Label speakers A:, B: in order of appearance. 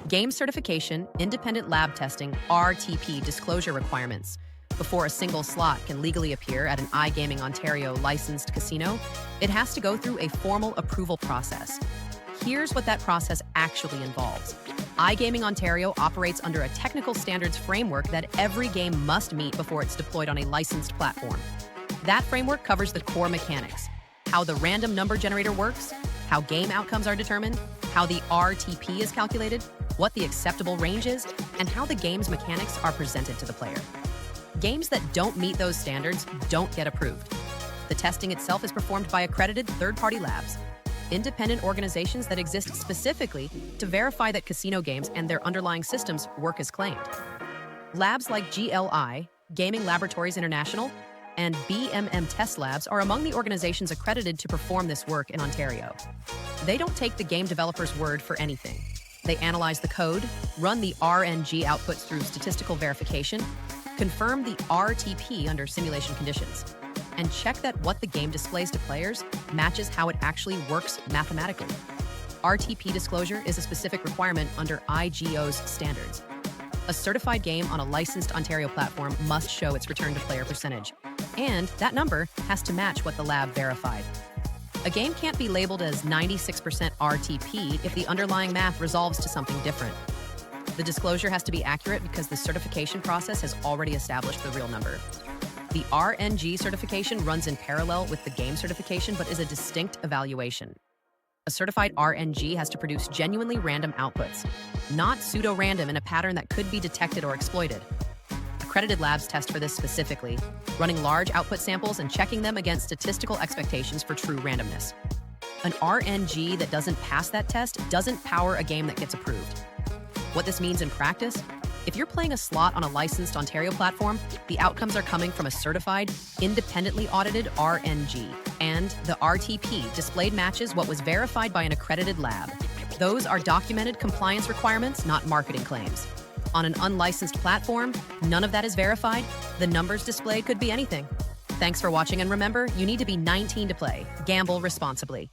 A: Game certification, independent lab testing, RTP disclosure requirements. Before a single slot can legally appear at an iGaming Ontario licensed casino, it has to go through a formal approval process. Here's what that process actually involves. iGaming Ontario operates under a technical standards framework that every game must meet before it's deployed on a licensed platform. That framework covers the core mechanics: how the random number generator works, how game outcomes are determined, how the RTP is calculated, what the acceptable range is, and how the game's mechanics are presented to the player. Games that don't meet those standards don't get approved. The testing itself is performed by accredited third-party labs, independent organizations that exist specifically to verify that casino games and their underlying systems work as claimed. Labs like GLI, Gaming Laboratories International, and BMM Test Labs are among the organizations accredited to perform this work in Ontario. They don't take the game developer's word for anything. They analyze the code, run the RNG outputs through statistical verification, confirm the RTP under simulation conditions, and check that what the game displays to players matches how it actually works mathematically. RTP disclosure is a specific requirement under AGCO's standards. A certified game on a licensed Ontario platform must show its return-to-player percentage, and that number has to match what the lab verified. A game can't be labeled as 96% RTP if the underlying math resolves to something different. The disclosure has to be accurate because the certification process has already established the real number. The RNG certification runs in parallel with the game certification but is a distinct evaluation. A certified RNG has to produce genuinely random outputs, not pseudo-random in a pattern that could be detected or exploited. Accredited labs test for this specifically, running large output samples and checking them against statistical expectations for true randomness. An RNG that doesn't pass that test doesn't power a game that gets approved. What this means in practice: if you're playing a slot on a licensed Ontario platform, the outcomes are coming from a certified, independently audited RNG, and the RTP displayed matches what was verified by an accredited lab. Those are documented compliance requirements, not marketing claims. On an unlicensed platform, none of that is verified. The numbers displayed could be anything. Thanks for watching, and remember, you need to be 19 to play. Gamble responsibly.